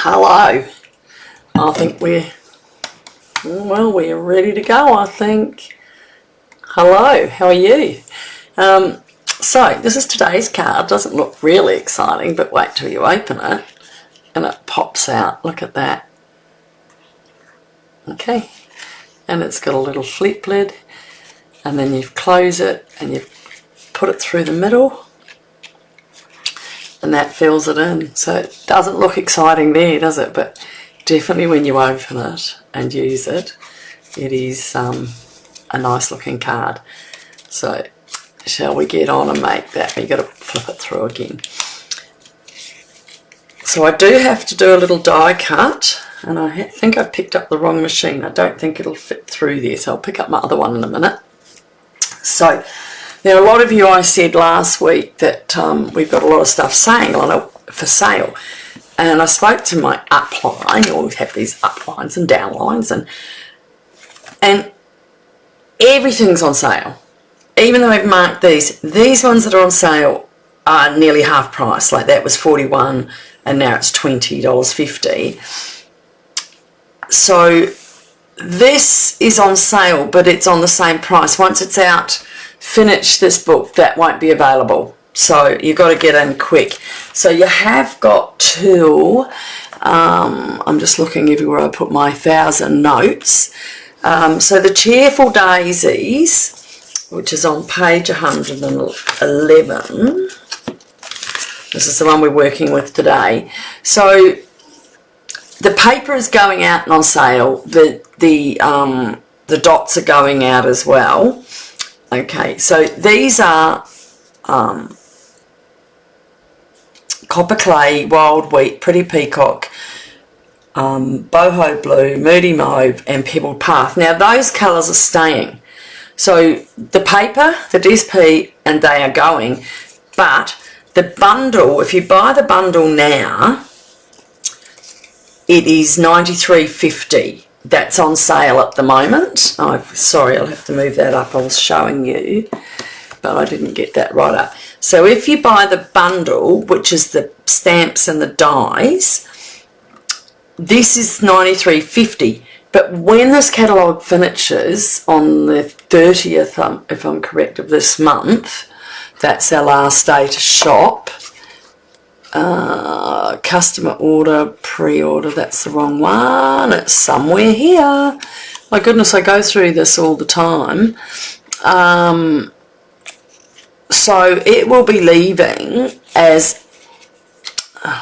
Hello. I think we're ready to go, I think. Hello, how are you? So this is today's card. Doesn't look really exciting, but wait till you open it and it pops out. Look at that. Okay, and it's got a little flip lid, and then you close it and you put it through the middle, and that fills it in. So it doesn't look exciting there, does it? But definitely when you open it and use it, it is a nice looking card. So shall we get on and make that? You've got to flip it through again. So I do have to do a little die cut, and I think I picked up the wrong machine. I don't think it'll fit through there, so I'll pick up my other one in a minute. So now a lot of you, I said last week that we've got a lot of stuff for sale, and I spoke to my upline. You always have these uplines and downlines, and everything's on sale. Even though I've marked these ones that are on sale are nearly half price. Like that was $41 and now it's $20.50. So this is on sale, but it's on the same price. Once it's out, finish this book, that won't be available. So you've got to get in quick. So you have got to, I'm just looking everywhere I put my 1,000 notes. So the Cheerful Daisies, which is on page 111. This is the one we're working with today. So the paper is going out and on sale. The dots are going out as well. Okay, so these are Copper Clay, Wild Wheat, Pretty Peacock, Boho Blue, Moody Mauve and Pebbled Path. Now those colours are staying. So the paper, the DSP, and they are going, but the bundle, if you buy the bundle now, it is $93.50. That's on sale at the moment. Oh, sorry, I'll have to move that up. I was showing you, but I didn't get that right up. So if you buy the bundle, which is the stamps and the dies, this is $93.50. But when this catalogue finishes on the 30th, if I'm correct, of this month, that's our last day to shop. Customer order, pre-order, that's the wrong one. It's somewhere here. My goodness, I go through this all the time. So it will be leaving as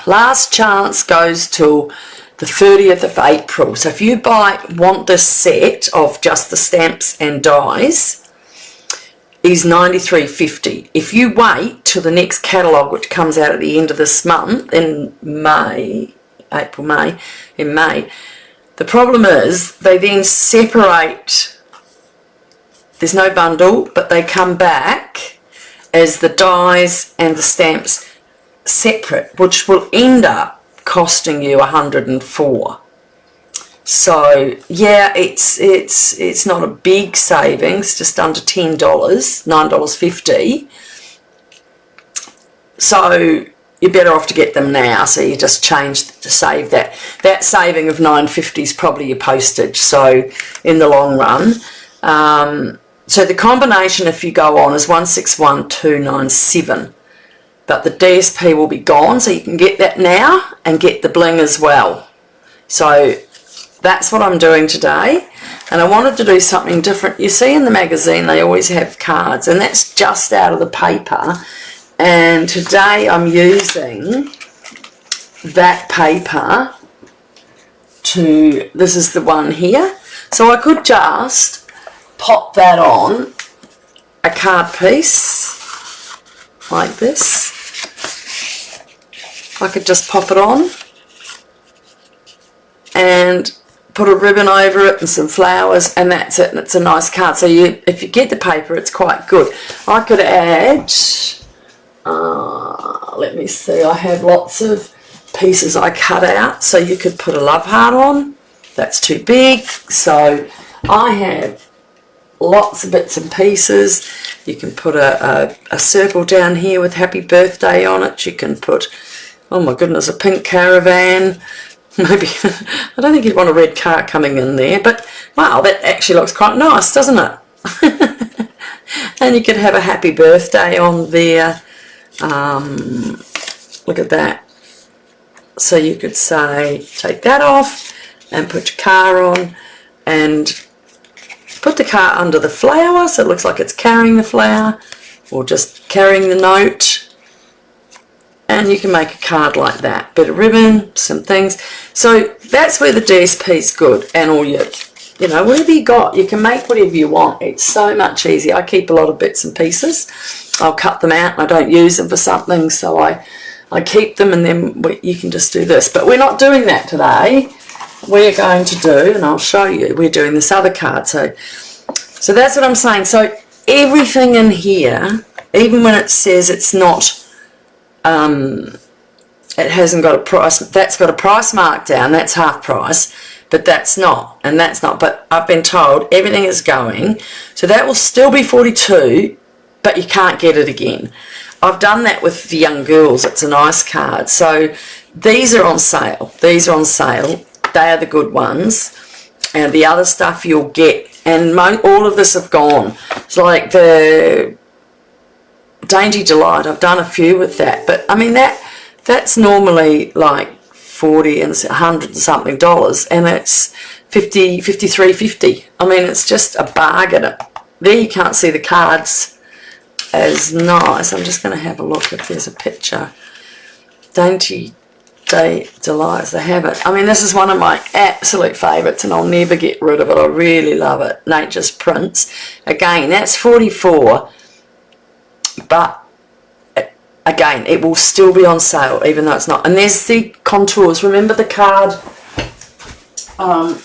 last chance goes till the 30th of April. So if you want this set of just the stamps and dies, is $93.50. If you wait till the next catalogue, which comes out at the end of this month, in May, in May, the problem is they then separate. There's no bundle, but they come back as the dies and the stamps separate, which will end up costing you $104. So yeah, it's not a big savings, just under $10, $9.50. So you're better off to get them now. So you just save that. That saving of $9.50 is probably your postage. So in the long run, so the combination, if you go on, is 161297. But the DSP will be gone, so you can get that now and get the bling as well. So that's what I'm doing today, and I wanted to do something different. You see in the magazine they always have cards, and that's just out of the paper, and today I'm using that paper this is the one here, so I could just pop that on a card piece like this. I could just pop it on and put a ribbon over it and some flowers, and that's it, and it's a nice card. So if you get the paper, it's quite good. I could add, let me see, I have lots of pieces I cut out, so you could put a love heart on. That's too big, so I have lots of bits and pieces. You can put a circle down here with happy birthday on it. You can put, oh my goodness, a pink caravan. Maybe, I don't think you'd want a red car coming in there, but wow, that actually looks quite nice, doesn't it? And you could have a happy birthday on there. Look at that. So you could say, take that off and put your car on and put the car under the flower so it looks like it's carrying the flower or just carrying the note. And you can make a card like that. Bit of ribbon, some things. So that's where the DSP is good. And all your, you know, whatever you got, you can make whatever you want. It's so much easier. I keep a lot of bits and pieces. I'll cut them out and I don't use them for something. So I keep them and then you can just do this. But we're not doing that today. We're going to do, and I'll show you, we're doing this other card. So that's what I'm saying. So everything in here, even when it says it's not, it hasn't got a price, that's got a price mark down, that's half price, but that's not, and that's not, but I've been told everything is going, so that will still be 42, but you can't get it again. I've done that with the young girls, it's a nice card. So these are on sale, they are the good ones, and the other stuff you'll get, and all of this have gone. It's like the Dainty Delight, I've done a few with that, but I mean that's normally like $40 and $100 and something, and it's $53.50. I mean, it's just a bargain. There you can't see the cards as nice. I'm just going to have a look if there's a picture. Dainty Delights, they have it. I mean, this is one of my absolute favourites and I'll never get rid of it. I really love it. Nature's Prints. Again, that's $44. But again, it will still be on sale even though it's not. And there's the contours. Remember the card I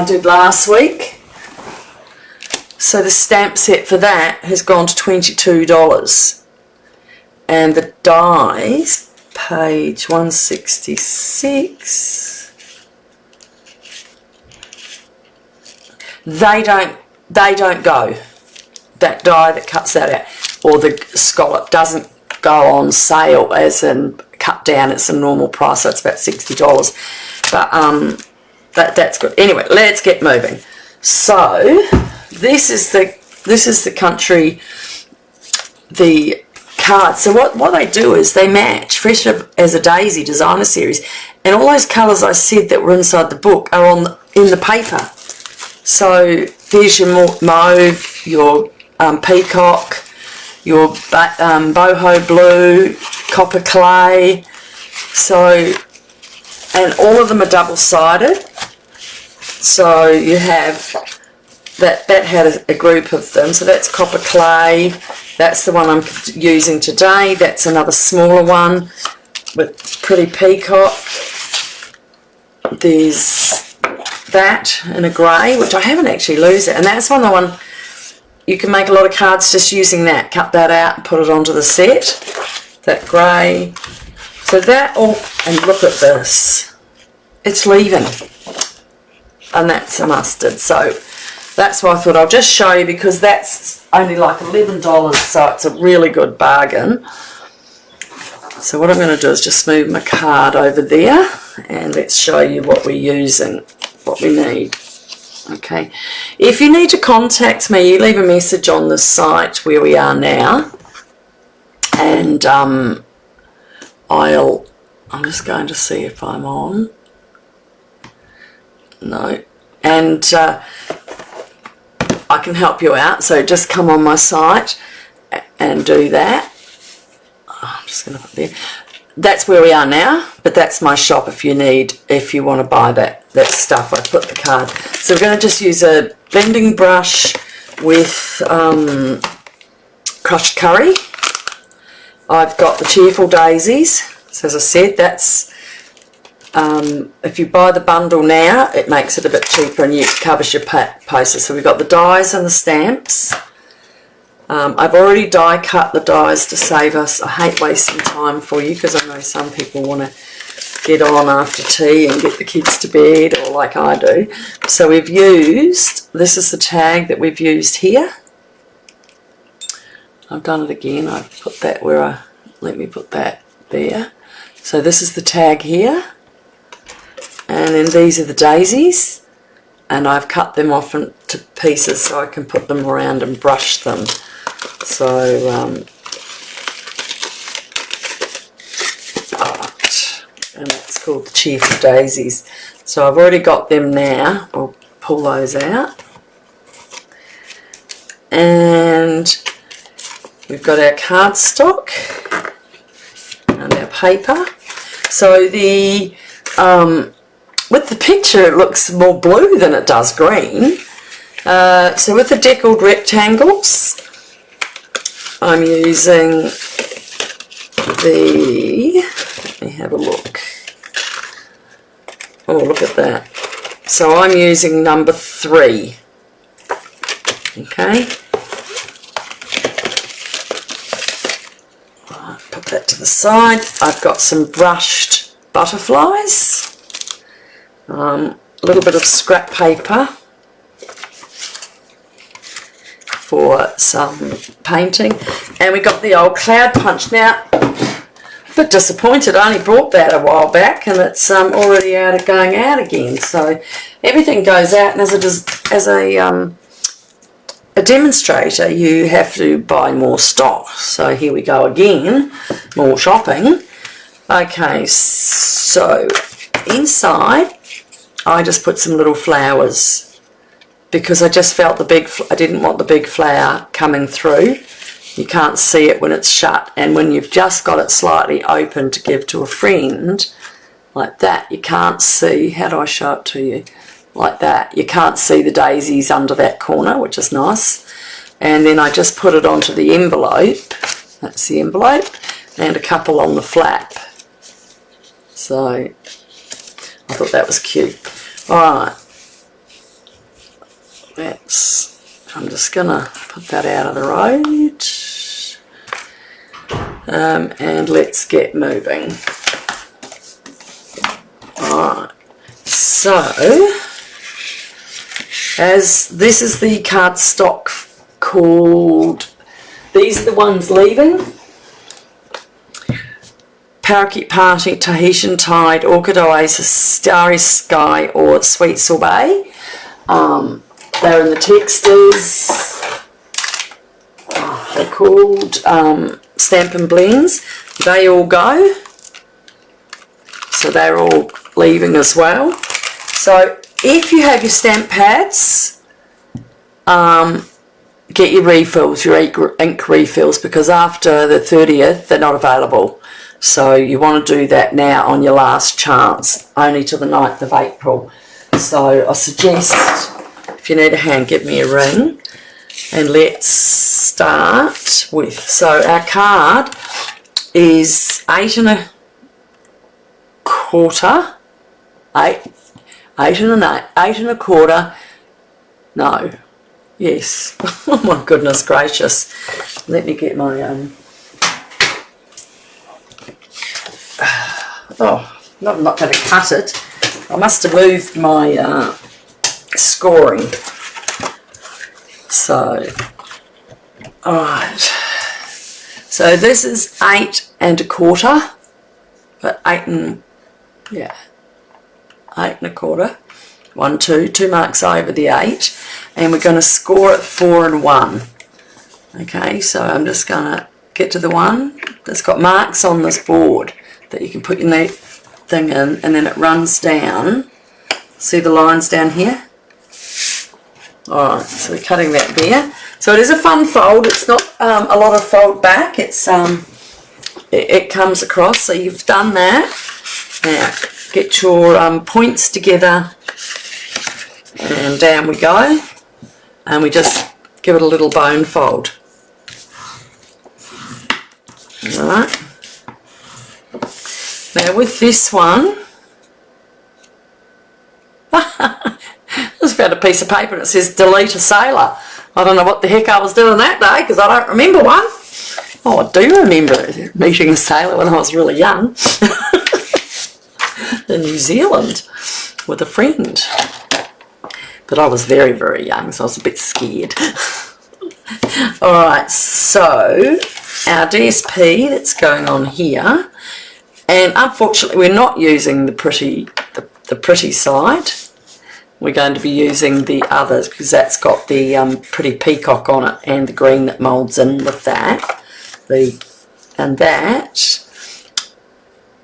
did last week? So the stamp set for that has gone to $22. And the dies, page 166, they don't go. That die that cuts that out, or the scallop, doesn't go on sale as in cut down. It's a normal price, so it's about $60. But that's good. Anyway, let's get moving. So this is the country, the cards. So what they do is they match Fresh as a Daisy designer series, and all those colours I said that were inside the book are in the paper. So there's your mauve, your peacock, your boho blue, copper clay. So, and all of them are double-sided. So you have that had a group of them. So that's copper clay. That's the one I'm using today. That's another smaller one with pretty peacock. There's that in a grey, which I haven't actually used it, and that's the one you can make a lot of cards just using that. Cut that out and put it onto the set. That grey. So that all, and look at this. It's leaving, and that's a mustard. So that's why I thought I'll just show you, because that's only like $11, so it's a really good bargain. So what I'm going to do is just move my card over there, and let's show you what we're using, what we need. Okay, if you need to contact me, you leave a message on the site where we are now, and I'm just going to see if I'm on. No, and I can help you out, so just come on my site and do that. I'm just going to put there. That's where we are now, but that's my shop if you want to buy that stuff. I put the card. So we're going to just use a blending brush with crushed curry. I've got the Cheerful daisies. So as I said, that's if you buy the bundle now, it makes it a bit cheaper and it covers your postage. So we've got the dies and the stamps. I've already die cut the dies to save us. I hate wasting time for you, because I know some people want to get on after tea and get the kids to bed, or like I do. So we've used, this is the tag that we've used here. I've done it again. I've put that where let me put that there. So this is the tag here. And then these are the daisies, and I've cut them off into pieces so I can put them around and brush them. So, and that's called the Cheerful daisies. So I've already got them now. We'll pull those out. And we've got our cardstock and our paper. So the with the picture it looks more blue than it does green. So with the deckled rectangles, I'm using the, let me have a look. Oh, look at that. So I'm using number 3. Okay. Right, put that to the side. I've got some brushed butterflies. A little bit of scrap paper for some painting, and we got the old cloud punch. Now, a bit disappointed, I only brought that a while back and it's already going out again. So everything goes out, and as a demonstrator you have to buy more stock. So here we go again, more shopping. Okay, so inside I just put some little flowers because I just felt I didn't want the big flower coming through. You can't see it when it's shut, and when you've just got it slightly open to give to a friend, like that, you can't see, how do I show it to you? Like that, you can't see the daisies under that corner, which is nice. And then I just put it onto the envelope, that's the envelope, and a couple on the flap. So I thought that was cute. Alright, I'm just gonna put that out of the road, and let's get moving. Alright, so as this is the cardstock called, these are the ones leaving: Parakeet Party, Tahitian Tide, Orchid Oasis, Starry Sky, or Sweet Sorbet. They're in the textures. They're called Stampin' Blends. They all go. So they're all leaving as well. So if you have your stamp pads, get your refills, your ink refills, because after the 30th they're not available. So you want to do that now on your last chance, only till the 9th of April. So I suggest, if you need a hand, give me a ring. And let's start with, so our card is 8 1/4, 8 1/4, no, yes, oh my goodness gracious, let me get my, oh, no, I'm not going to cut it, I must have moved my scoring. So, alright, so this is 8 1/4, but 8 1/4, 1, 2, 2 marks over the 8, and we're going to score it 4 and 1. Okay, so I'm just going to get to the one that's got marks on this board that you can put your neat thing in, and then it runs down. See the lines down here? Alright, so we're cutting that there. So it is a fun fold. It's not a lot of fold back. It's it comes across. So you've done that. Now get your points together, and down we go. And we just give it a little bone fold. Alright. Now with this one, I just found a piece of paper and it says delete a sailor. I don't know what the heck I was doing that day because I don't remember one. Oh, I do remember meeting a sailor when I was really young in New Zealand with a friend. But I was very, very young, so I was a bit scared. Alright, so our DSP that's going on here, and unfortunately we're not using the the pretty side. We're going to be using the others because that's got the pretty peacock on it and the green that moulds in with that. And that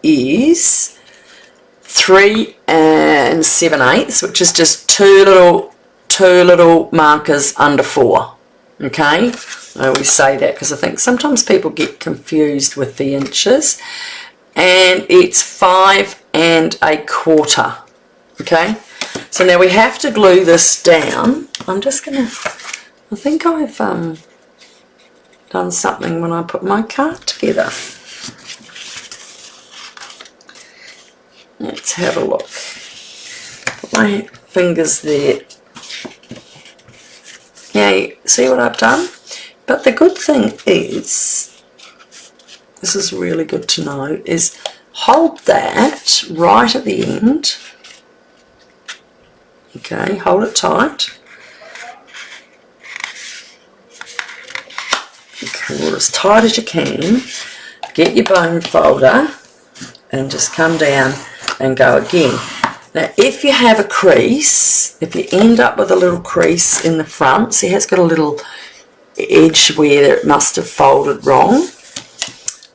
is 3 7/8, which is just two little markers under 4. Okay, I always say that because I think sometimes people get confused with the inches. And it's 5 1/4. Okay, so now we have to glue this down. I'm just gonna, I think I've done something when I put my card together. Let's have a look. Put my fingers there. Yeah, see what I've done? But the good thing is, this is really good to know, is hold that right at the end. Okay, hold it tight. Okay, or as tight as you can. Get your bone folder and just come down and go again. Now if you have a crease, if you end up with a little crease in the front, see how it's got a little edge where it must have folded wrong.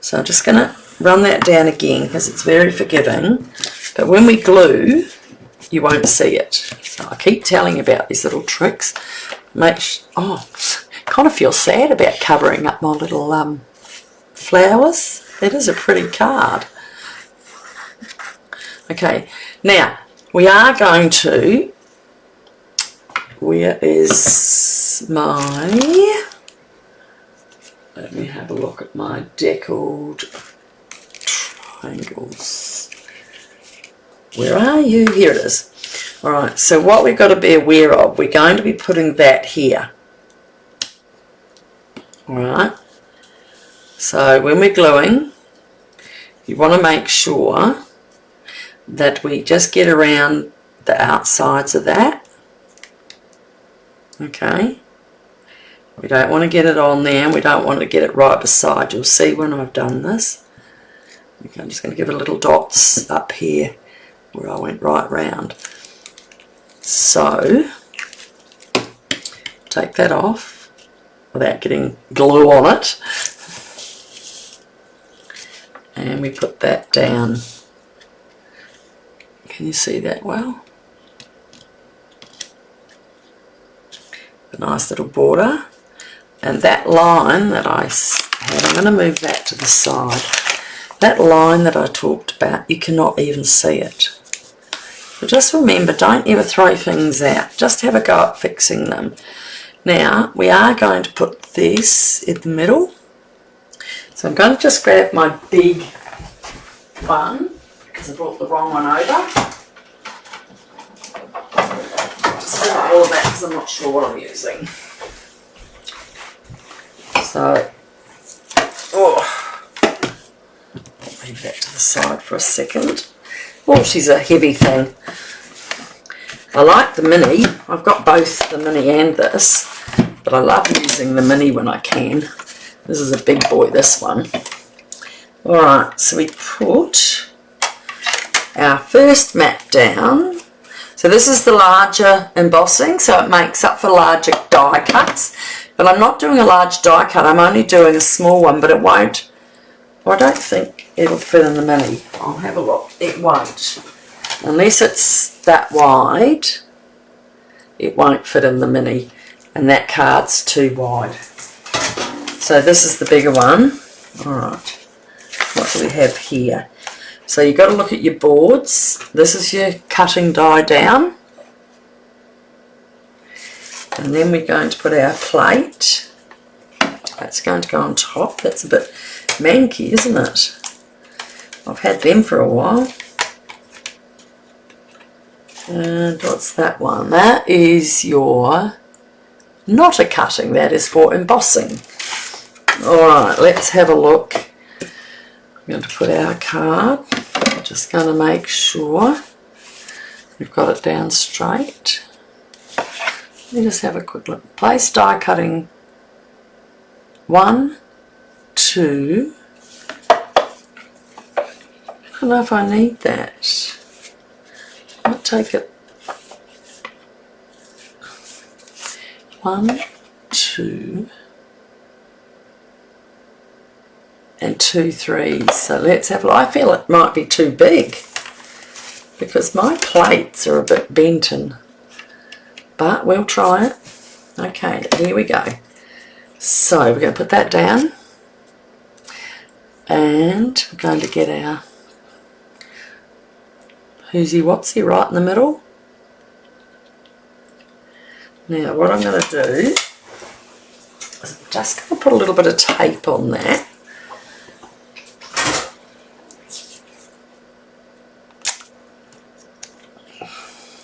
So I'm just going to run that down again because it's very forgiving. But when we glue, you won't see it. So I keep telling you about these little tricks. Kind of feel sad about covering up my little flowers. It is a pretty card. Okay, now we are going to, where is my, let me have a look at my deckled triangles. Where are you? Here it is. Alright, so what we've got to be aware of, we're going to be putting that here. Alright, so when we're gluing, you want to make sure that we just get around the outsides of that. Okay, we don't want to get it on there, and we don't want to get it right beside. You'll see when I've done this. Okay, I'm just going to give it little dots up here where I went right round. So take that off without getting glue on it, and we put that down. Can you see that well? A nice little border. And that line that I had, I'm going to move that to the side. That line that I talked about, you cannot even see it. So just remember, don't ever throw things out. Just have a go at fixing them. Now, we are going to put this in the middle. So I'm going to just grab my big one, because I brought the wrong one over. Just fill all of that because I'm not sure what I'm using. So, leave that to the side for a second. Oh, she's a heavy thing. I like the mini. I've got both the mini and this, but I love using the mini when I can. This is a big boy, this one. Alright, so we put our first mat down. So this is the larger embossing, so it makes up for larger die cuts. But I'm not doing a large die cut, I'm only doing a small one, but it won't, I don't think it'll fit in the mini. I'll have a look. It won't. Unless it's that wide, it won't fit in the mini, and that card's too wide. So this is the bigger one. Alright, what do we have here? So you've got to look at your boards. This is your cutting die down. And then we're going to put our plate. That's going to go on top. That's a bit manky, isn't it? I've had them for a while. And what's that one? That is your, not a cutting, that is for embossing. Alright, let's have a look. I'm going to put our card. I'm just going to make sure we've got it down straight. Let me just have a quick look. Place die cutting 1, 2. I don't know if I need that. take it 1, 2 and 2 3s. So let's have a look. I feel it might be too big because my plates are a bit bent in, but we'll try it. Okay, here we go. So we're going to put that down, and we're going to get our whoosy wopsy right in the middle. Now what I'm going to do is I'm just going to put a little bit of tape on that.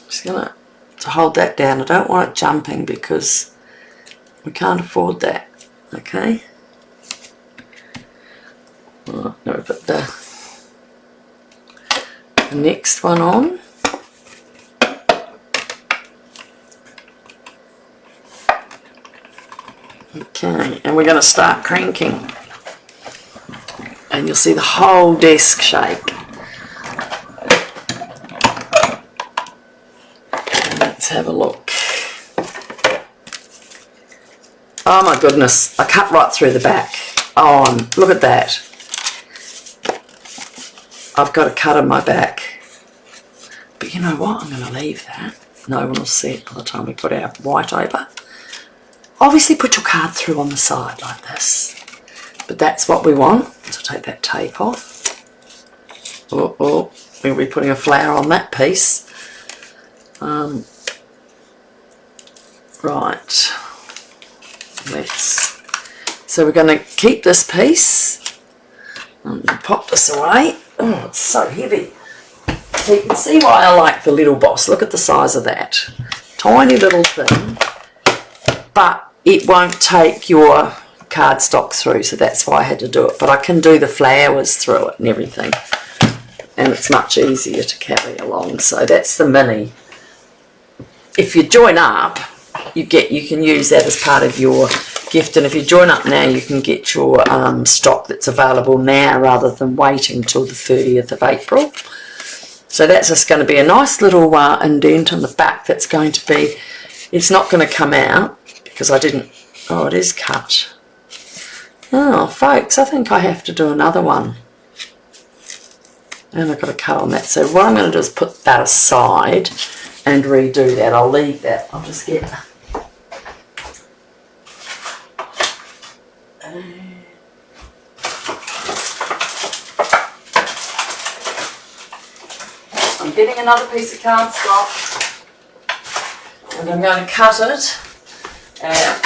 Just going to hold that down. I don't want it jumping because we can't afford that. Okay. Right, now we put the next one on. Okay, and we're going to start cranking, and you'll see the whole desk shake. And let's have a look. Oh my goodness, I cut right through the back. Oh, look at that. I've got a cut on my back. But you know what? I'm going to leave that. No one will see it by the time we put our white over. Obviously put your card through on the side like this. But that's what we want. So take that tape off. Oh, we'll be putting a flower on that piece. Right. So we're going to keep this piece. I'm going to pop this away. Oh, it's so heavy. So you can see why I like the little boss. Look at the size of that. Tiny little thing. But it won't take your cardstock through, so that's why I had to do it. But I can do the flowers through it and everything. And it's much easier to carry along. So that's the mini. If you join up, you can use that as part of your gift, and if you join up now you can get your stock that's available now rather than waiting till the 30th of April. So that's just going to be a nice little indent on the back that's going to be, it's not going to come out because I didn't, oh it is cut. Oh folks, I think I have to do another one. And I've got a cut on that. So what I'm going to do is put that aside and redo that. I'll leave that. I'll just get... I'm getting another piece of cardstock and I'm going to cut it at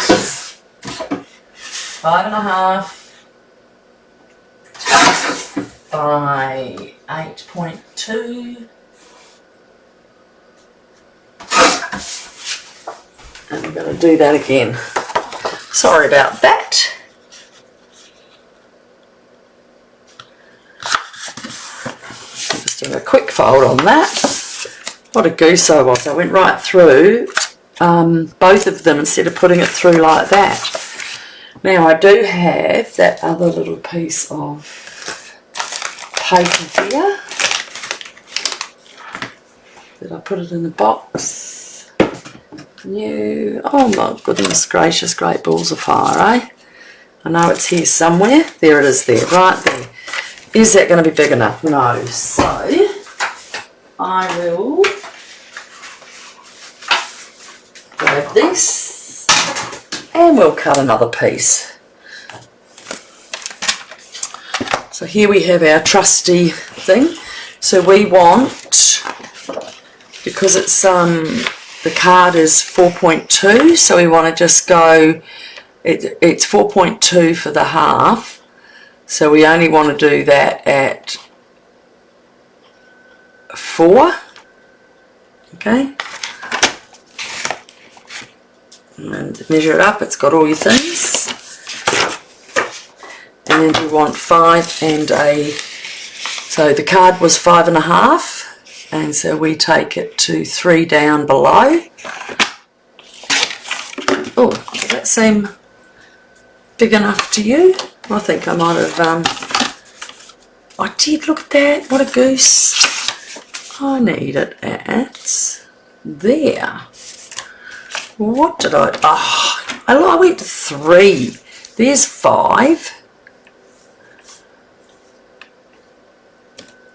5.5 by 8.2, and I'm going to do that again. Sorry about that. Just doing a quick fold on that. What a goose I was. I went right through both of them instead of putting it through like that. Now I do have that other little piece of paper here. Did I put it in the box? New. Oh my goodness gracious, great balls of fire, eh? I know it's here somewhere. There it is there, right there. Is that going to be big enough? No. So I will grab this and we'll cut another piece. So here we have our trusty thing. So we want, because it's the card is 4.2, so we want to just go, it's 4.2 for the half, so we only want to do that at 4, okay, and measure it up. It's got all your things, and you want 5 and a, so the card was 5.5, and so we take it to 3 down below. Oh, does that seem big enough to you? I think I might have, I did, look at that, what a goose. I need it at there. What did I, I went to 3. There's 5.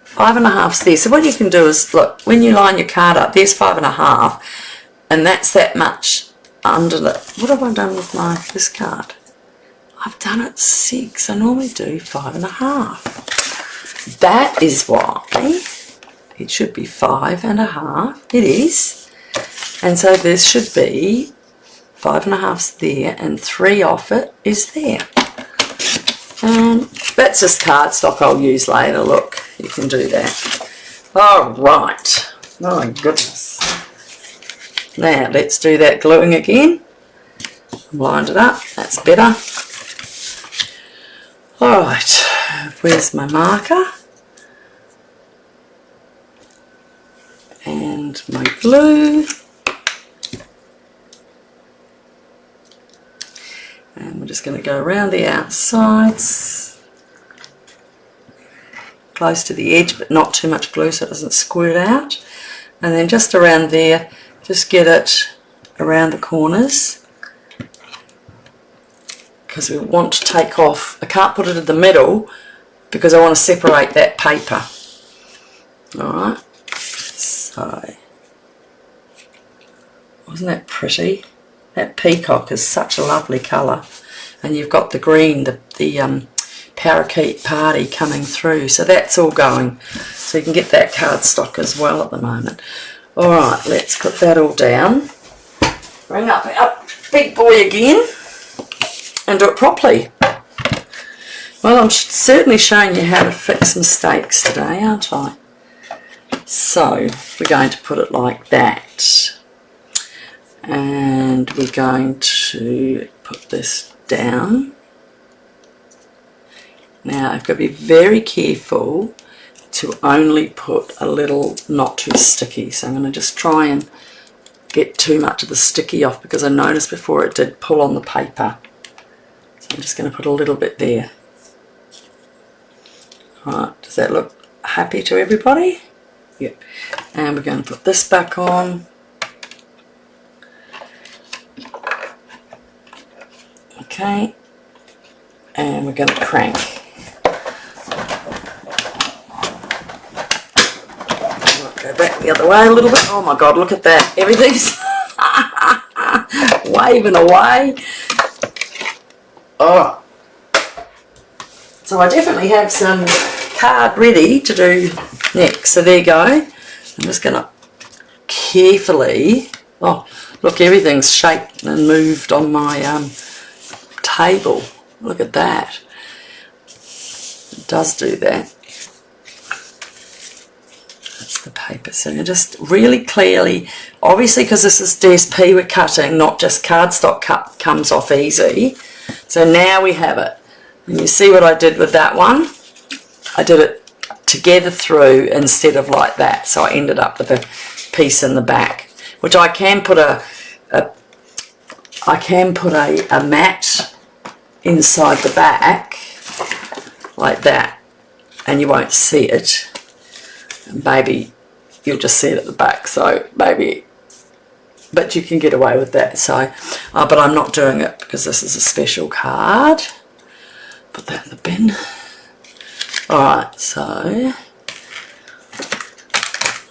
5.5's there. So what you can do is, look, when you line your card up, there's 5.5, and that's that much under the, what have I done with this card? I've done it 6. I normally do 5.5. That is why it should be 5.5. It is. And so this should be 5.5's there, and 3 off it is there. And that's just cardstock I'll use later. Look, you can do that. All right. My goodness. Now let's do that gluing again. Lined it up. That's better. All right. Where's my marker? And my glue. And we're just going to go around the outsides, close to the edge, but not too much glue so it doesn't squirt out. And then just around there, just get it around the corners, because we want to take off. I can't put it in the middle because I want to separate that paper. Alright, so, wasn't that pretty? That peacock is such a lovely colour, and you've got the green, the parakeet party coming through, so that's all going. So you can get that cardstock as well at the moment. Alright, let's put that all down. Bring up our big boy again and do it properly. Well, I'm certainly showing you how to fix mistakes today, aren't I? So we're going to put it like that. And we're going to put this down. Now I've got to be very careful to only put a little, not too sticky. So I'm going to just try and get too much of the sticky off, because I noticed before it did pull on the paper. So I'm just going to put a little bit there. Alright, does that look happy to everybody? Yep. And we're going to put this back on. Okay, and we're going to crank. I'll go back the other way a little bit. Oh my God, look at that. Everything's waving away. Oh. So I definitely have some card ready to do next. So there you go. I'm just going to carefully, oh, look, everything's shaped and moved on my table. Look at that. It does do that. That's the paper. So you just really clearly, obviously because this is DSP we're cutting, not just cardstock cut, comes off easy. So now we have it. And you see what I did with that one? I did it together through instead of like that. So I ended up with a piece in the back, which I can put a mat inside the back like that, and you won't see it, and maybe you'll just see it at the back, so maybe, but you can get away with that. So but I'm not doing it because this is a special card. Put that in the bin. Alright, so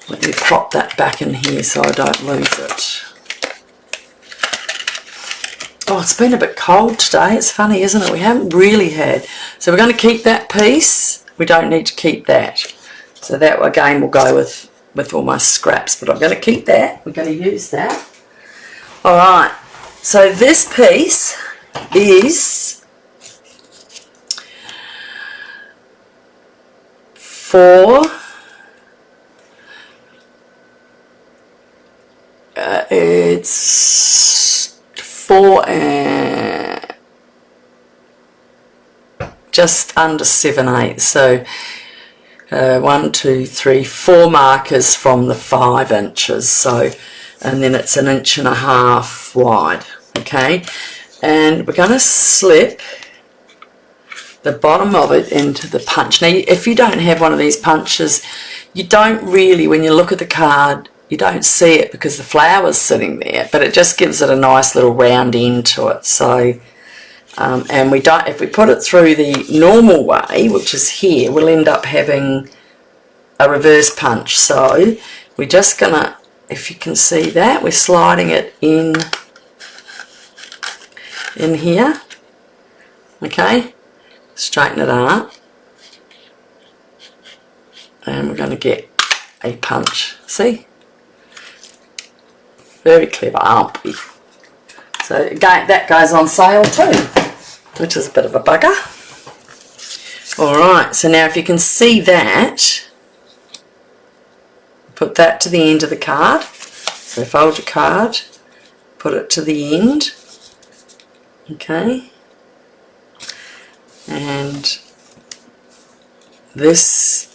let me prop that back in here so I don't lose it. Oh, it's been a bit cold today. It's funny, isn't it? We haven't really had. So we're going to keep that piece. We don't need to keep that. So that again will go with all my scraps. But I'm going to keep that. We're going to use that. All right. So this piece is for it's 4 and just under 7/8. So 1, 2, 3, 4 markers from the 5 inches. So, and then it's 1.5 inches wide. Okay, and we're going to slip the bottom of it into the punch. Now, if you don't have one of these punches, you don't really, when you look at the card, you don't see it because the flower's sitting there, but it just gives it a nice little round end to it. So, and we don't, if we put it through the normal way, which is here, we'll end up having a reverse punch. So we're just gonna, if you can see that, we're sliding it in here, okay, straighten it up, and we're going to get a punch. See, very clever, aren't we? So again, that goes on sale too, which is a bit of a bugger. Alright, so now if you can see that, put that to the end of the card. So fold your card, put it to the end, okay, and this,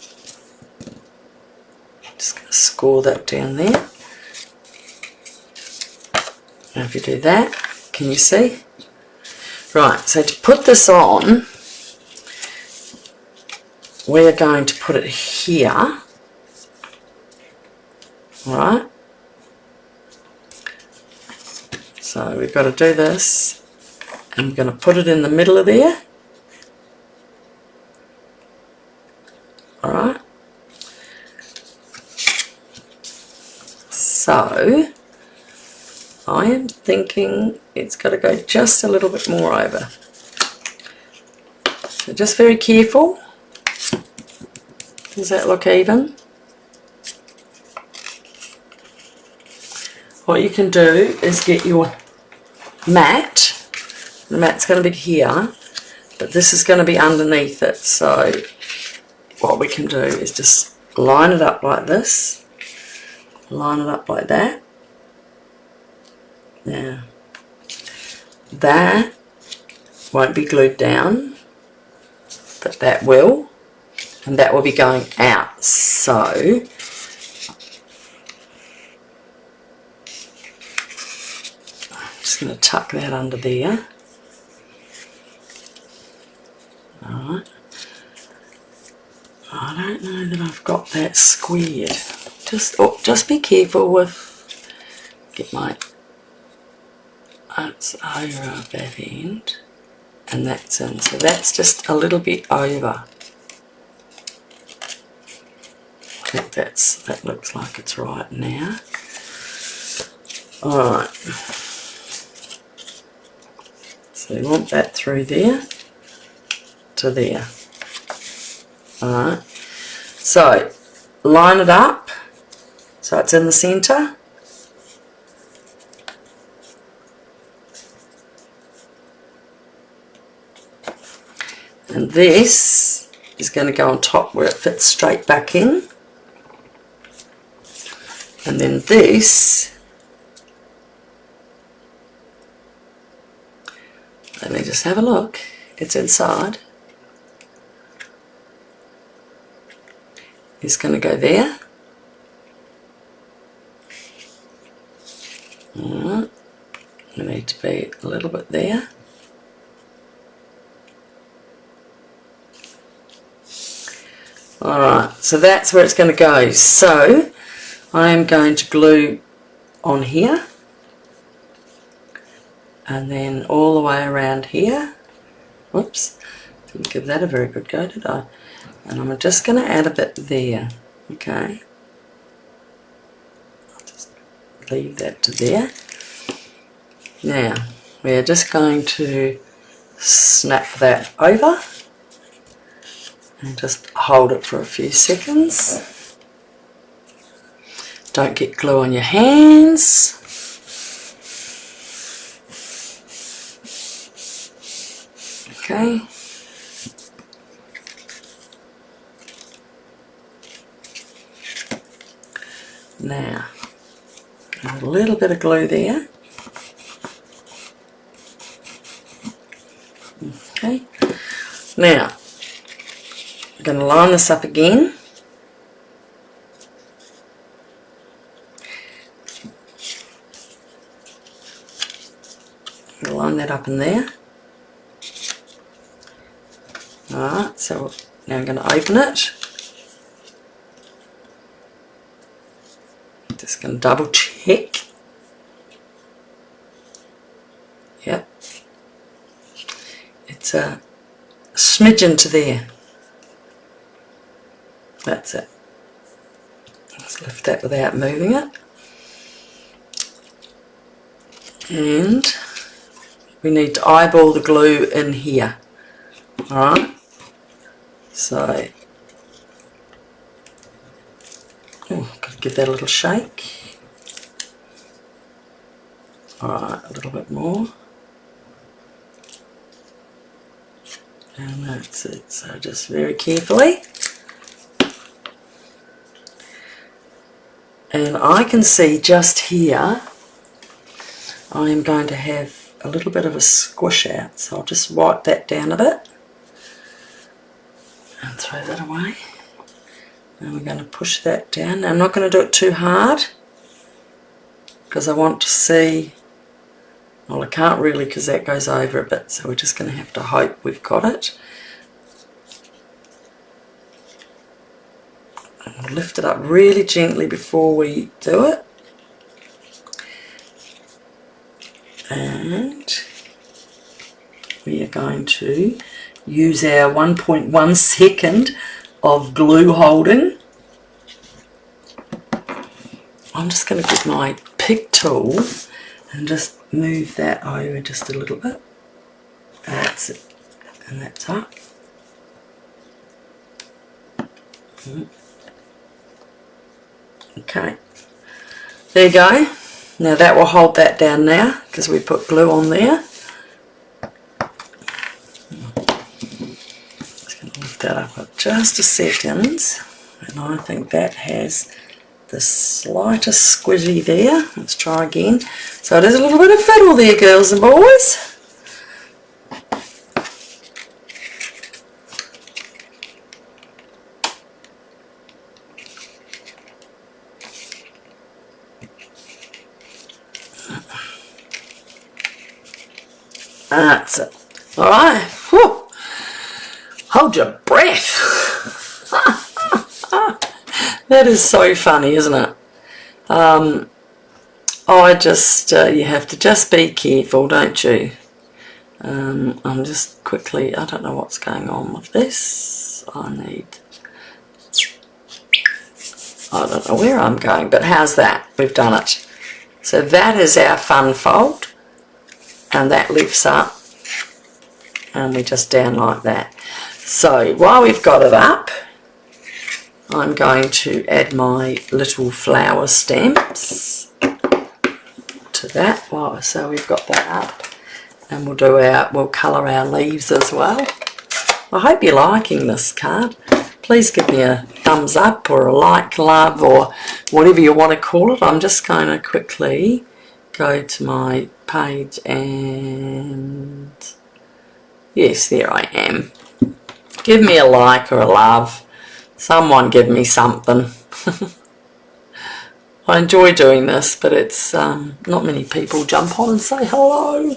just going to score that down there. Now if you do that, can you see? Right, so to put this on, we're going to put it here, alright? So we've got to do this, and we're going to put it in the middle of there, alright? So I am thinking it's got to go just a little bit more over. So just very careful. Does that look even? What you can do is get your mat. The mat's going to be here, but this is going to be underneath it. So what we can do is just line it up like this, line it up like that. Now, that won't be glued down, but that will, and that will be going out. So I'm just going to tuck that under there. Alright. I don't know that I've got that squared. Just be careful with, get my, it's over that end, and that's in. So that's just a little bit over. I think that looks like it's right now. Alright. So you want that through there to there. Alright. So line it up so it's in the centre. And this is going to go on top where it fits straight back in. And then this, let me just have a look, it's inside, is going to go there. Alright, we need to be a little bit there. Alright, so that's where it's going to go. So I am going to glue on here and then all the way around here. Whoops, didn't give that a very good go, did I? And I'm just going to add a bit there, okay? I'll just leave that to there. Now, we're just going to snap that over and just hold it for a few seconds. Don't get glue on your hands. Okay. Now, a little bit of glue there. Okay. Now, I'm going to line this up again. Line that up in there. Alright, so now I'm going to open it. Just going to double check. Yep. It's a smidgen to there. That's it. Let's lift that without moving it. And we need to eyeball the glue in here. Alright. So, got to give that a little shake. Alright, a little bit more. And that's it. So just very carefully. And I can see just here I am going to have a little bit of a squish out. So I'll just wipe that down a bit. And throw that away. And we're going to push that down. Now, I'm not going to do it too hard because I want to see, well, I can't really because that goes over a bit, so we're just going to have to hope we've got it. And we'll lift it up really gently before we do it. And we are going to use our 1.1 second of glue holding. I'm just going to get my pick tool and just move that over just a little bit. That's it. And that's up. Okay. There you go. Now that will hold that down now because we put glue on there. That up at just a second, and I think that has the slightest squizzy there. Let's try again. So there's a little bit of fiddle there, girls and boys. That's it. All right. Whew. Hold your breath. That is so funny, isn't it? I just, you have to just be careful, don't you? I'm just quickly, I don't know what's going on with this. I don't know where I'm going, but how's that? We've done it. So that is our fun fold, and that lifts up, and we just down like that. So while we've got it up, I'm going to add my little flower stamps to that. So we've got that up, and we'll colour our leaves as well. I hope you're liking this card. Please give me a thumbs up or a like, love, or whatever you want to call it. I'm just going to quickly go to my page and yes, there I am. Give me a like or a love. Someone give me something. I enjoy doing this, but it's not many people jump on and say hello.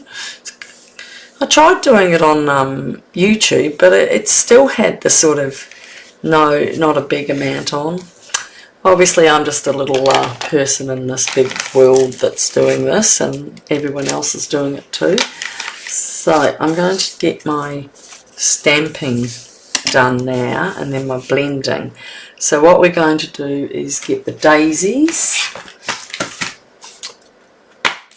I tried doing it on YouTube, but it still had the sort of, no, not a big amount on. Obviously, I'm just a little person in this big world that's doing this, and everyone else is doing it too. So I'm going to get my stamping done now, and then my blending. So what we're going to do is get the daisies,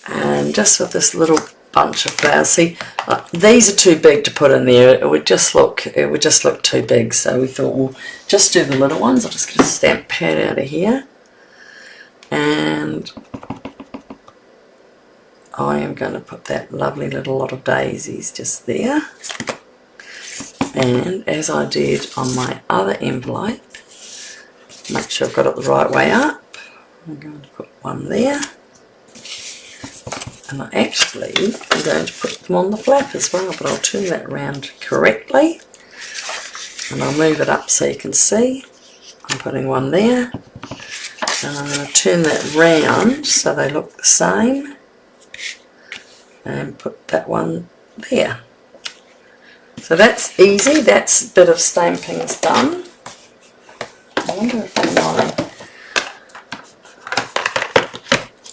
and just with this little bunch of flowers. See, these are too big to put in there. It would just look too big. So we thought we'll just do the little ones. I'll just get a stamp pad out of here, and I am going to put that lovely little lot of daisies just there. And as I did on my other envelope, make sure I've got it the right way up. I'm going to put one there. And I actually am going to put them on the flap as well, but I'll turn that around correctly. And I'll move it up so you can see. I'm putting one there. And I'm going to turn that round so they look the same. And put that one there. So that's easy. That's a bit of stamping's done. I wonder if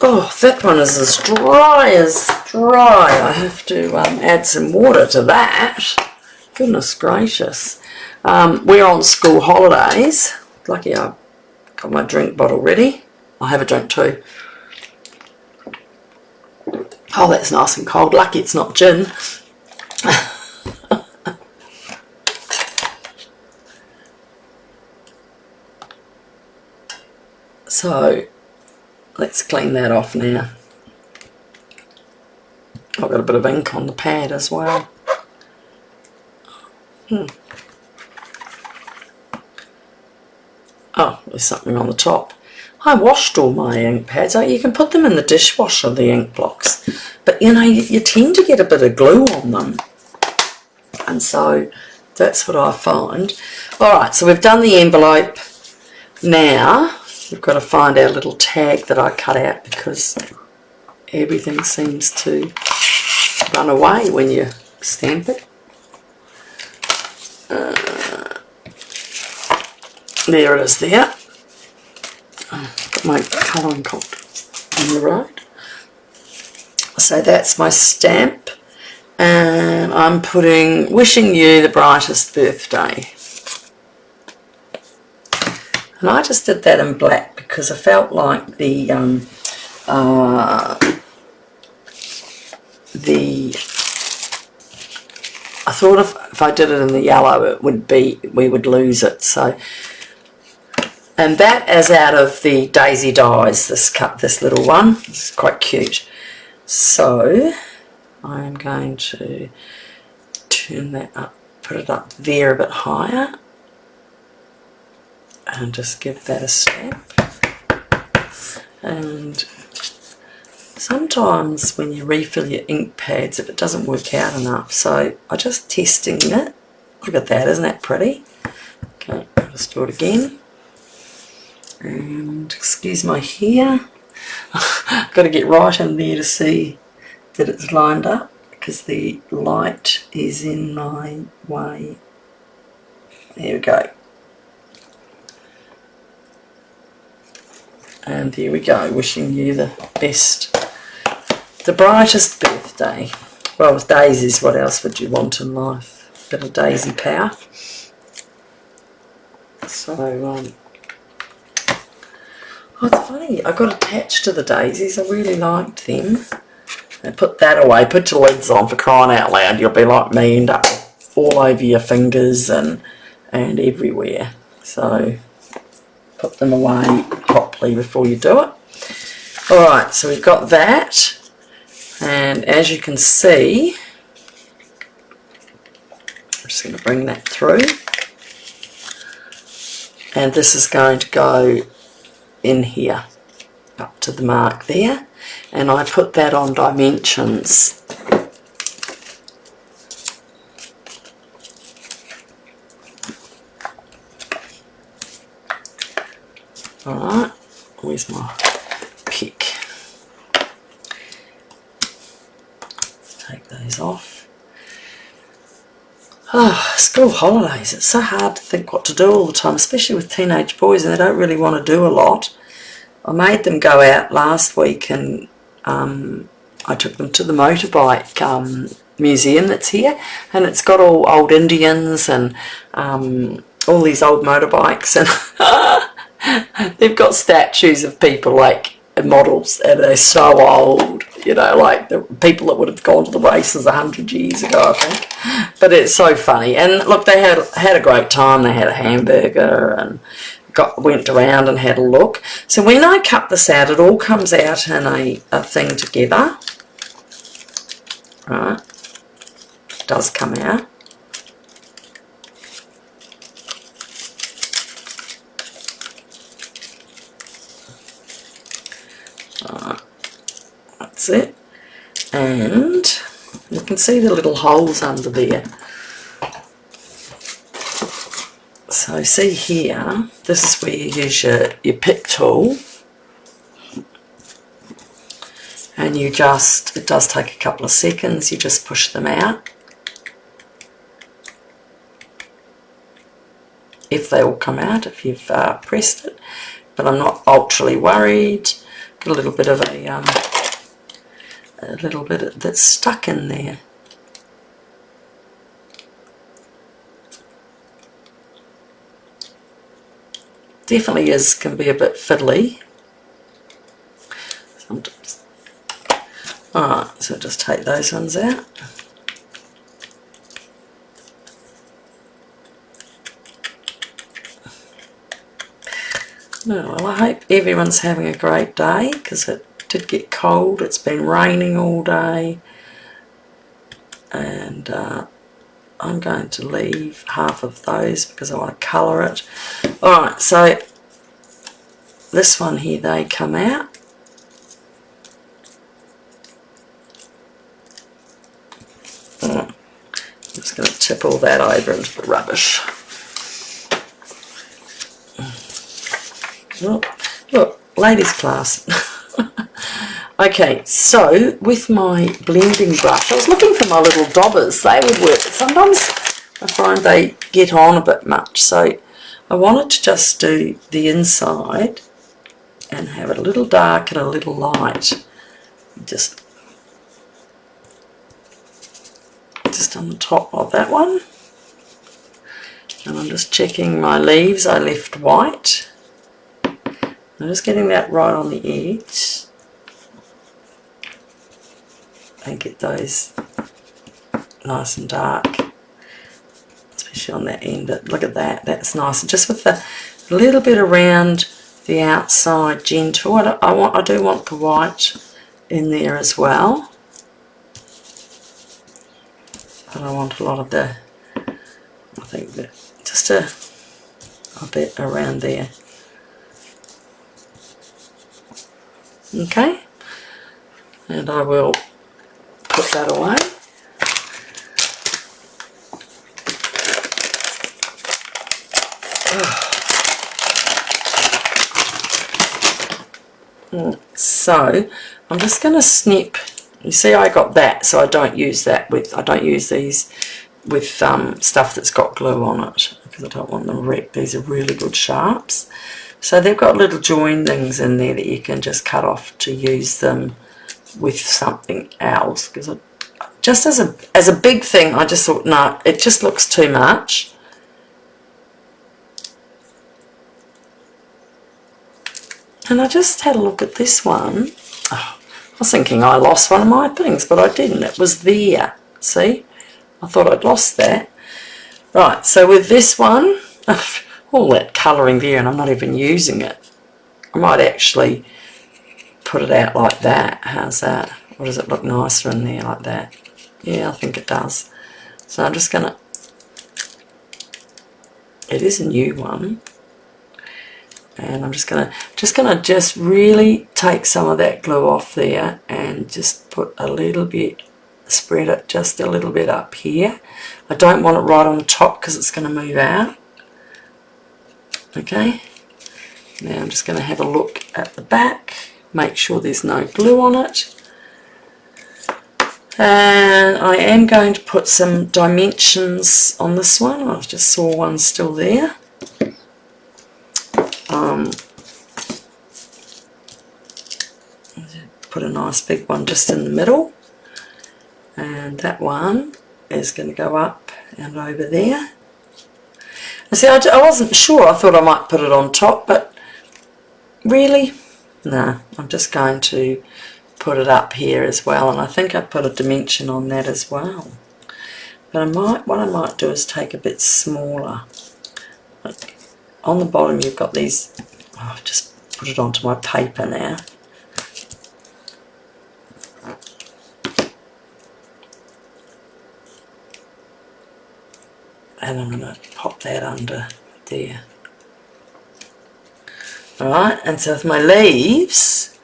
Oh, that one is as dry as dry. I have to add some water to that. Goodness gracious. We're on school holidays. Lucky I've got my drink bottle ready. I'll have a drink too. Oh, that's nice and cold. Lucky it's not gin. So, let's clean that off now. I've got a bit of ink on the pad as well. Oh, there's something on the top. I washed all my ink pads. You can put them in the dishwasher, the ink blocks. But, you know, you tend to get a bit of glue on them. And so, that's what I find. Alright, so we've done the envelope. Now, we've got to find our little tag that I cut out because everything seems to run away when you stamp it. There it is there. Got my colouring card on the road. So that's my stamp. And I'm putting wishing you the brightest birthday. And I just did that in black because I felt like I thought if I did it in the yellow it would be, we would lose it. So, and that is out of the daisy dies, this little one. It's quite cute. So I'm going to turn that up, put it up there a bit higher and just give that a stamp. And sometimes when you refill your ink pads, if it doesn't work out enough, so I'm just testing it. Look at that, isn't that pretty? Okay, I'll just do it again. And excuse my hair. Got to get right in there to see that it's lined up because the light is in my way. There we go. And there we go, wishing you the best, the brightest birthday. Well, with daisies, what else would you want in life? A bit of daisy power. So, oh, it's funny, I got attached to the daisies. I really liked them. And put that away, put your lids on, for crying out loud. You'll be like me, end up all over your fingers and everywhere. So put them away properly before you do it. Alright, so we've got that. And as you can see, I'm just going to bring that through. And this is going to go in here, up to the mark there. And I put that on dimensions. Alright, where's my pick? Take those off. Oh, school holidays. It's so hard to think what to do all the time, especially with teenage boys, and they don't really want to do a lot. I made them go out last week and I took them to the motorbike museum that's here, and it's got all old Indians and all these old motorbikes, and they've got statues of people like models, and they're so old, you know, like the people that would have gone to the races 100 years ago, I think. But it's so funny. And look, they had a great time. They had a hamburger and went around and had a look. So when I cut this out, it all comes out in a thing together. Right, it does come out. Right, that's it. And you can see the little holes under there. So see here, this is where you use your pick tool, and you just, it does take a couple of seconds, you just push them out. If they all come out, if you've pressed it, but I'm not ultra worried. Got a little bit of a little bit that's stuck in there. Definitely can be a bit fiddly. Alright, so just take those ones out. Oh, well, I hope everyone's having a great day, because it did get cold. It's been raining all day, and I'm going to leave half of those because I want to colour it. Alright, so this one here, they come out. I'm just going to tip all that over into the rubbish. Oh, look, ladies class. Okay, so with my blending brush, I was looking for my little daubers. They would work. Sometimes I find they get on a bit much, so I wanted to just do the inside and have it a little dark and a little light. Just on the top of that one. And I'm just checking my leaves. I left white. I'm just getting that right on the edge and get those nice and dark, especially on that end. But look at that, that's nice. And just with the little bit around the outside, gentle. I do want the white in there as well, but I want a lot of the, I think that just a bit around there. Okay, and I will put that away. So I'm just going to snip. You see, I got that, so I don't use that with. I don't use these with stuff that's got glue on it because I don't want them wrecked. These are really good sharps. So they've got little join things in there that you can just cut off to use them with something else. Because just as a big thing, I just thought, no, it just looks too much. And I just had a look at this one. Oh, I was thinking I lost one of my things, but I didn't. It was there. See? I thought I'd lost that. Right, so with this one, all that colouring there, and I'm not even using it. I might actually put it out like that. How's that? Or does it look nicer in there like that? Yeah, I think it does. So I'm just going to... It is a new one. And I'm just going to really take some of that glue off there and just put a little bit, spread it just a little bit up here. I don't want it right on the top because it's going to move out. Okay, now I'm just going to have a look at the back, make sure there's no glue on it. And I am going to put some dimensions on this one. I just saw one still there. Put a nice big one just in the middle. And that one is going to go up and over there. And see, I wasn't sure. I thought I might put it on top, but really, no. I'm just going to put it up here as well. And I think I put a dimension on that as well. But what I might do is take a bit smaller. Like on the bottom, you've got these. Oh, I've just put it onto my paper now. And I'm going to pop that under there. Alright, and so with my leaves,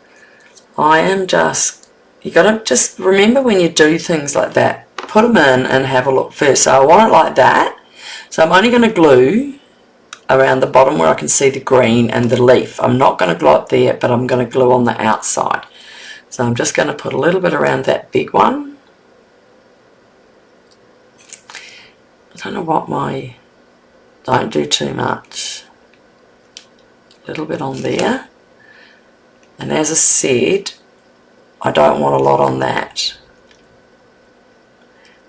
I am just, you got to just remember when you do things like that, put them in and have a look first. So I want it like that. So I'm only going to glue around the bottom where I can see the green and the leaf. I'm not going to glue it there, but I'm going to glue on the outside. So I'm just going to put a little bit around that big one. I don't know what don't do too much. A little bit on there. And And as I said, I don't want a lot on that.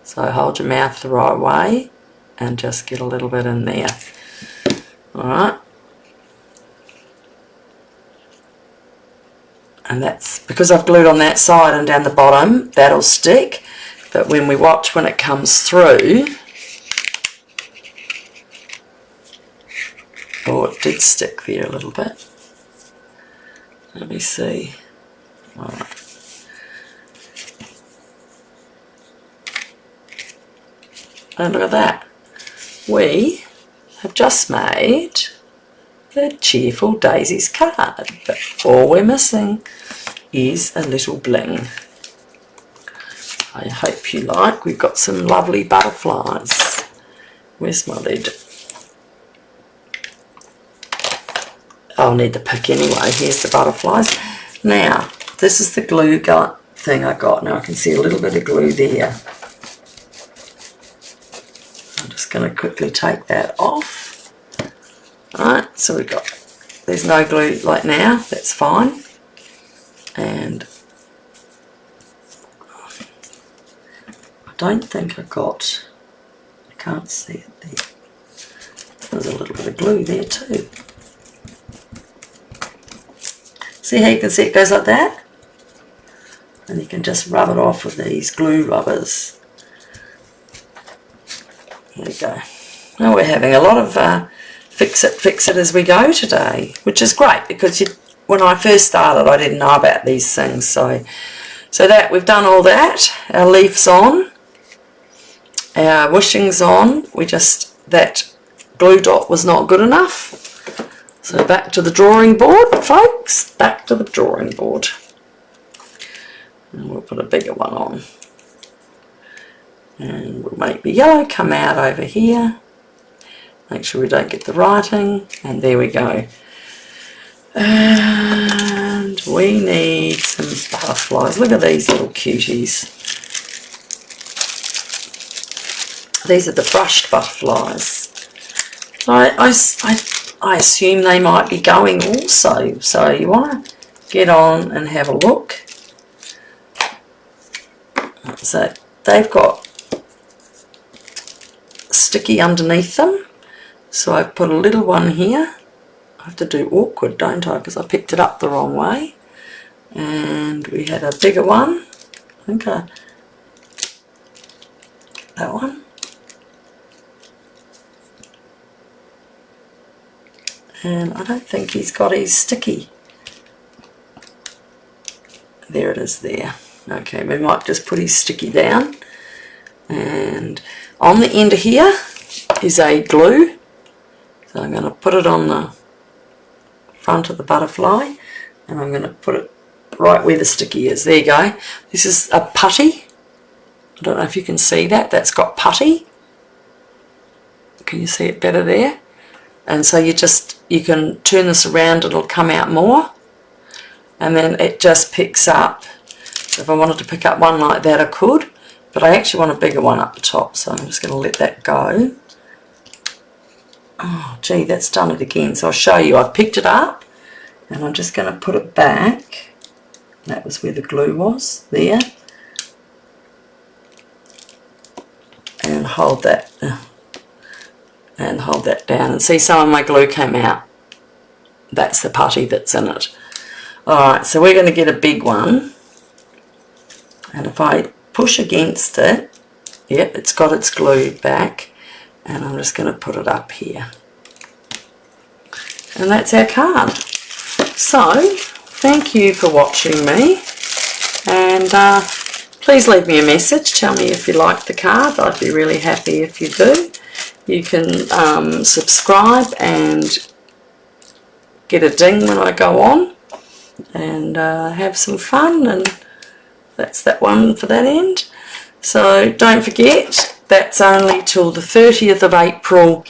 So hold your mouth the right way and just get a little bit in there. Alright. And that's because I've glued on that side and down the bottom, that'll stick. But when we watch when it comes through, oh, it did stick there a little bit. Let me see. Alright. And look at that. We have just made the Cheerful Daisies card, but all we're missing is a little bling. I hope you like. We've got some lovely butterflies. Where's my lid? I'll need the pick anyway. Here's the butterflies. Now, this is the glue thing I got. Now I can see a little bit of glue there. I'm just going to quickly take that off. Alright, so we've got, there's no glue like now, that's fine. And I don't think I can't see it there. There's a little bit of glue there too. See how you can see it goes like that? And you can just rub it off with these glue rubbers. There we go. Now we're having a lot of fix it as we go today, which is great because when I first started I didn't know about these things. So that we've done all that. Our leaf's on, our wishing's on. That glue dot was not good enough. So back to the drawing board, folks. Back to the drawing board. And we'll put a bigger one on. And we'll make the yellow come out over here. Make sure we don't get the writing. And there we go. And we need some butterflies. Look at these little cuties. These are the brushed butterflies. I assume they might be going also. So you want to get on and have a look. So they've got sticky underneath them, so I've put a little one here. I have to do awkward, don't I, because I picked it up the wrong way. And we had a bigger one. I think that one. And I don't think he's got his sticky. There it is there. Okay, we might just put his sticky down. And on the end of here is a glue. So I'm going to put it on the front of the butterfly. And I'm going to put it right where the sticky is. There you go. This is a putty. I don't know if you can see that. That's got putty. Can you see it better there? And so you can turn this around, it'll come out more. And then it just picks up. If I wanted to pick up one like that, I could. But I actually want a bigger one up the top, so I'm just going to let that go. Oh, gee, that's done it again. So I'll show you. I've picked it up, and I'm just going to put it back. That was where the glue was, there. And hold that. And hold that down. And see, some of my glue came out. That's the putty that's in it. Alright, so we're going to get a big one. And if I push against it, yep, it's got its glue back, and I'm just going to put it up here. And that's our card. So, thank you for watching me, and please leave me a message. Tell me if you like the card. I'd be really happy if you do. You can subscribe and get a ding when I go on, and have some fun, and that's that one for that end. So don't forget, that's only till the 30th of April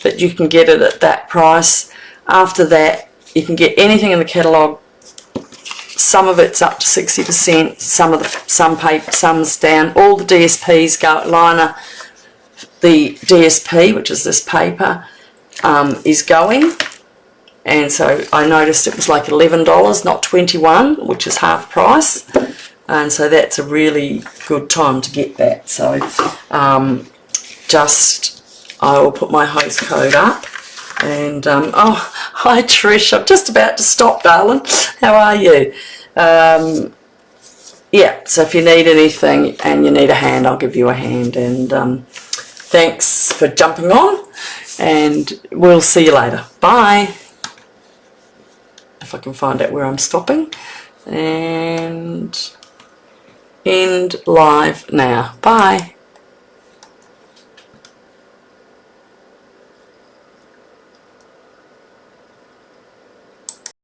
that you can get it at that price. After that, you can get anything in the catalogue. Some of it's up to 60%, some paper, some's down. All the DSPs go liner. The DSP, which is this paper, is going. and so I noticed it was like $11, not $21, which is half price, and so that's a really good time to get that. So I will put my host code up, and oh, hi Trish, I'm just about to stop, darling. How are you? Yeah, so if you need anything and you need a hand, I'll give you a hand, and thanks for jumping on, and we'll see you later. Bye. If I can find out where I'm stopping, and end live now. Bye.